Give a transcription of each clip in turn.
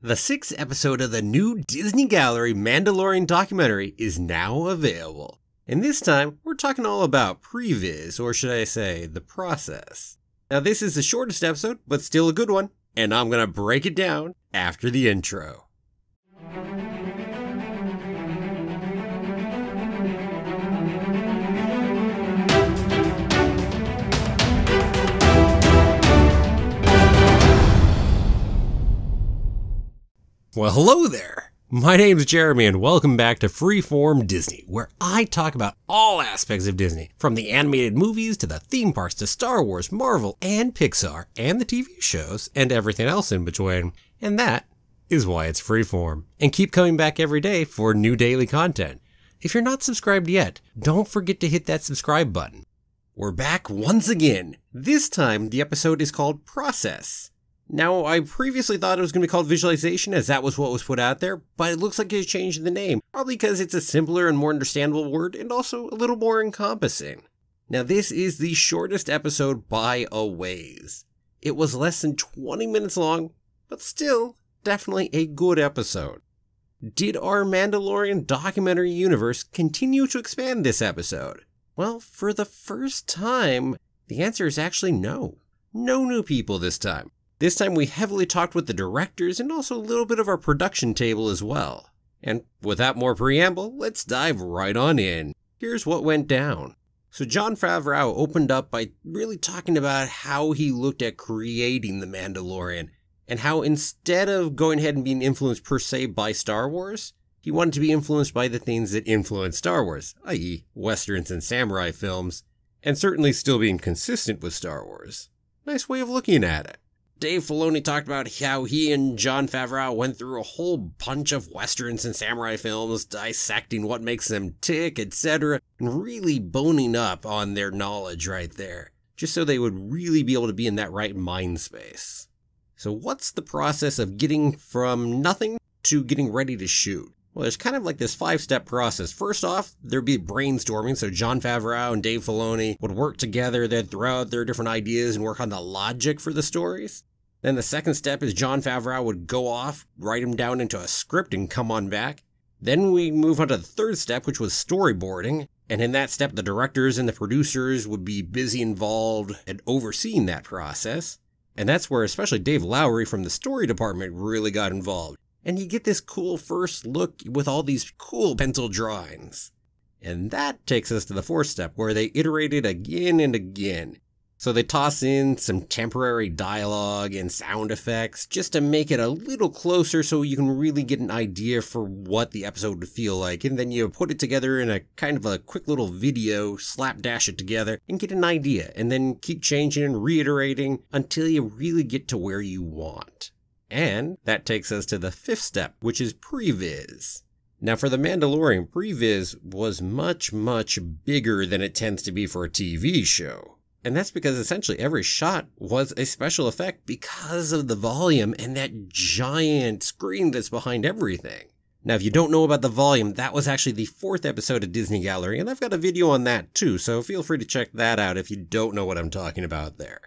The 6th episode of the new Disney Gallery Mandalorian documentary is now available. And this time, we're talking all about pre-vis, or should I say, the process. Now this is the shortest episode, but still a good one, and I'm gonna break it down after the intro. Well, hello there! My name's Jeremy and welcome back to Freeform Disney, where I talk about all aspects of Disney, from the animated movies to the theme parks to Star Wars, Marvel, and Pixar, and the TV shows, and everything else in between. And that is why it's Freeform. And keep coming back every day for new daily content. If you're not subscribed yet, don't forget to hit that subscribe button. We're back once again. This time, the episode is called Process. Now, I previously thought it was going to be called Visualization, as that was what was put out there, but it looks like it's changed the name, probably because it's a simpler and more understandable word, and also a little more encompassing. Now, this is the shortest episode by a ways. It was less than 20 minutes long, but still, definitely a good episode. Did our Mandalorian documentary universe continue to expand this episode? Well, for the first time, the answer is actually no. No new people this time. This time we heavily talked with the directors and also a little bit of our production table as well. And without more preamble, let's dive right on in. Here's what went down. So Jon Favreau opened up by really talking about how he looked at creating The Mandalorian, and how instead of going ahead and being influenced per se by Star Wars, he wanted to be influenced by the things that influenced Star Wars, i.e. westerns and samurai films, and certainly still being consistent with Star Wars. Nice way of looking at it. Dave Filoni talked about how he and Jon Favreau went through a whole bunch of westerns and samurai films, dissecting what makes them tick, etc., and really boning up on their knowledge right there, just so they would really be able to be in that right mind space. So what's the process of getting from nothing to getting ready to shoot? Well, there's kind of like this 5-step process. First off, there'd be brainstorming, so Jon Favreau and Dave Filoni would work together, they'd throw out their different ideas and work on the logic for the stories. Then the second step is Jon Favreau would go off, write them down into a script and come on back. Then we move on to the third step, which was storyboarding. And in that step, the directors and the producers would be busy involved and overseeing that process. And that's where especially Dave Lowry from the story department really got involved. And you get this cool first look with all these cool pencil drawings. And that takes us to the fourth step, where they iterated again and again. So they toss in some temporary dialogue and sound effects just to make it a little closer so you can really get an idea for what the episode would feel like. And then you put it together in a kind of a quick little video, slapdash it together and get an idea. And then keep changing and reiterating until you really get to where you want. And that takes us to the fifth step, which is pre-vis. Now for The Mandalorian, pre-vis was much, much bigger than it tends to be for a TV show. And that's because essentially every shot was a special effect because of the volume and that giant screen that's behind everything. Now, if you don't know about the volume, that was actually the 4th episode of Disney Gallery, and I've got a video on that too, so feel free to check that out if you don't know what I'm talking about there.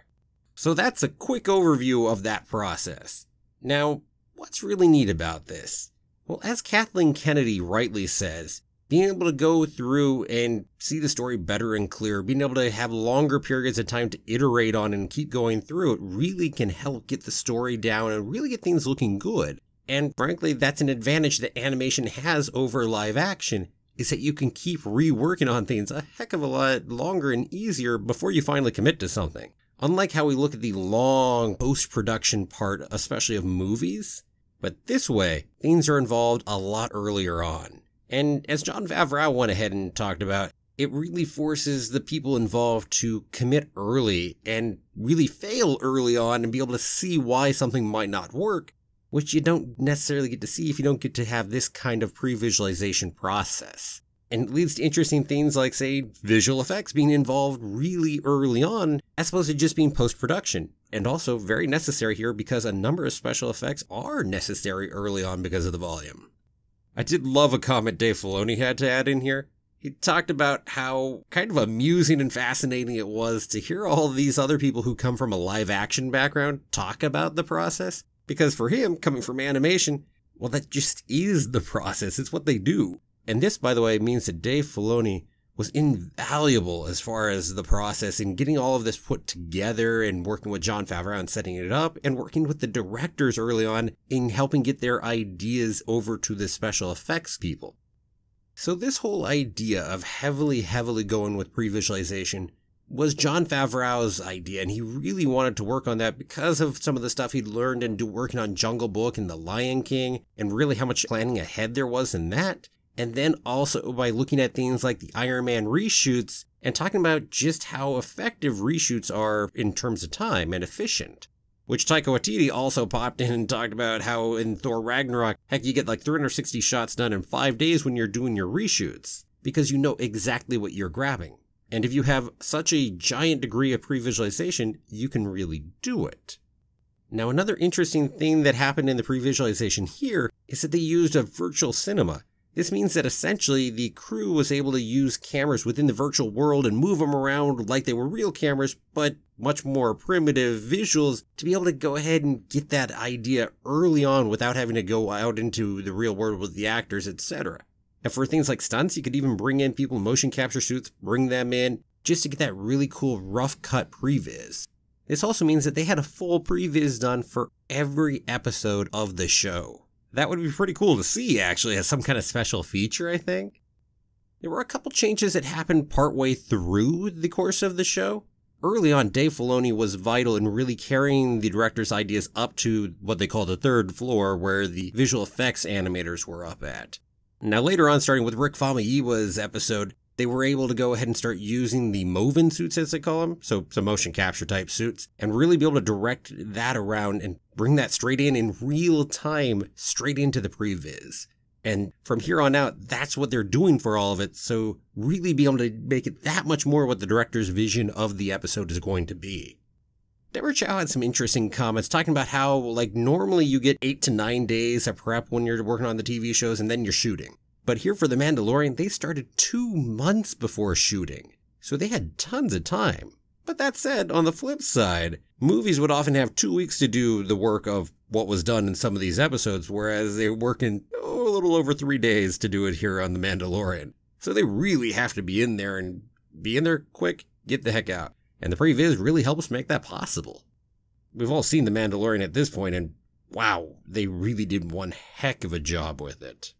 So that's a quick overview of that process. Now, what's really neat about this? Well, as Kathleen Kennedy rightly says, being able to go through and see the story better and clearer, being able to have longer periods of time to iterate on and keep going through it really can help get the story down and really get things looking good. And frankly, that's an advantage that animation has over live action, is that you can keep reworking on things a heck of a lot longer and easier before you finally commit to something. Unlike how we look at the long post-production part, especially of movies. But this way, things are involved a lot earlier on. And as Jon Favreau went ahead and talked about, it really forces the people involved to commit early and really fail early on and be able to see why something might not work, which you don't necessarily get to see if you don't get to have this kind of pre-visualization process. And it leads to interesting things like, say, visual effects being involved really early on, as opposed to just being post-production. And also very necessary here because a number of special effects are necessary early on because of the volume. I did love a comment Dave Filoni had to add in here. He talked about how kind of amusing and fascinating it was to hear all these other people who come from a live action background talk about the process. Because for him, coming from animation, well, that just is the process. It's what they do. And this, by the way, means that Dave Filoni was invaluable as far as the process in getting all of this put together and working with Jon Favreau and setting it up and working with the directors early on in helping get their ideas over to the special effects people. So this whole idea of heavily going with pre-visualization was Jon Favreau's idea, and he really wanted to work on that because of some of the stuff he'd learned and working on Jungle Book and The Lion King, and really how much planning ahead there was in that. And then also by looking at things like the Iron Man reshoots and talking about just how effective reshoots are in terms of time and efficient. Which Taika Waititi also popped in and talked about how in Thor Ragnarok, heck, you get like 360 shots done in 5 days when you're doing your reshoots, because you know exactly what you're grabbing. And if you have such a giant degree of pre-visualization, you can really do it. Now, another interesting thing that happened in the pre-visualization here is that they used a virtual cinema. This means that essentially the crew was able to use cameras within the virtual world and move them around like they were real cameras, but much more primitive visuals to be able to go ahead and get that idea early on without having to go out into the real world with the actors, etc. And for things like stunts, you could even bring in people in motion capture suits, bring them in, just to get that really cool rough cut previs. This also means that they had a full previs done for every episode of the show. That would be pretty cool to see, actually, as some kind of special feature, I think. There were a couple changes that happened partway through the course of the show. Early on, Dave Filoni was vital in really carrying the director's ideas up to what they call the third floor, where the visual effects animators were up at. Now later on, starting with Rick Famuyiwa's episode, they were able to go ahead and start using the Movin suits, as they call them, so some motion capture type suits, and really be able to direct that around and bring that straight in real time, straight into the previs. And from here on out, that's what they're doing for all of it, so really be able to make it that much more what the director's vision of the episode is going to be. Deborah Chow had some interesting comments talking about how, like, normally you get 8 to 9 days of prep when you're working on the TV shows and then you're shooting. But here for The Mandalorian, they started 2 months before shooting, so they had tons of time. But that said, on the flip side, movies would often have 2 weeks to do the work of what was done in some of these episodes, whereas they were working a little over 3 days to do it here on The Mandalorian. So they really have to be in there and be in there quick, get the heck out. And the previs really helps make that possible. We've all seen The Mandalorian at this point, and wow, they really did one heck of a job with it.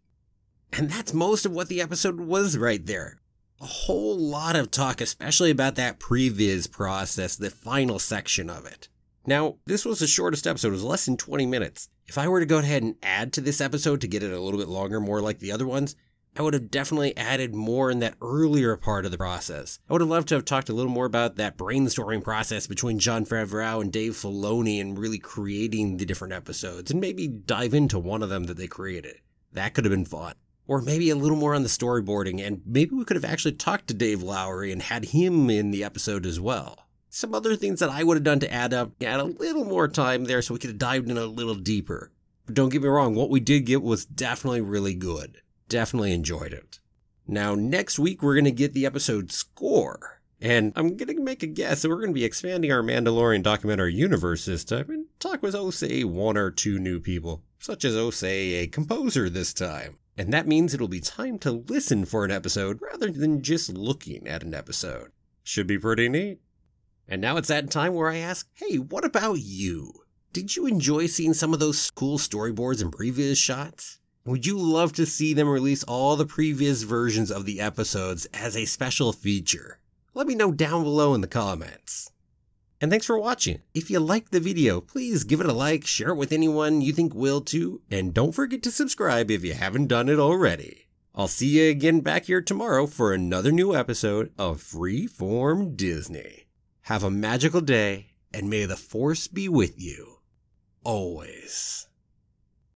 And that's most of what the episode was right there. A whole lot of talk, especially about that previs process, the final section of it. Now, this was the shortest episode. It was less than 20 minutes. If I were to go ahead and add to this episode to get it a little bit longer, more like the other ones, I would have definitely added more in that earlier part of the process. I would have loved to have talked a little more about that brainstorming process between Jon Favreau and Dave Filoni and really creating the different episodes, and maybe dive into one of them that they created. That could have been fun. Or maybe a little more on the storyboarding, and maybe we could have actually talked to Dave Lowery and had him in the episode as well. Some other things that I would have done to add a little more time there so we could have dived in a little deeper. But don't get me wrong, what we did get was definitely really good. Definitely enjoyed it. Now, next week we're going to get the episode score. And I'm going to make a guess that we're going to be expanding our Mandalorian documentary universe this time and talk with, say, 1 or 2 new people, such as, say, a composer this time. And that means it'll be time to listen for an episode rather than just looking at an episode. Should be pretty neat. And now it's that time where I ask, hey, what about you? Did you enjoy seeing some of those cool storyboards and previs shots? Would you love to see them release all the previs versions of the episodes as a special feature? Let me know down below in the comments. And thanks for watching. If you liked the video, please give it a like, share it with anyone you think will too, and don't forget to subscribe if you haven't done it already. I'll see you again back here tomorrow for another new episode of Freeform Disney. Have a magical day, and may the Force be with you, always.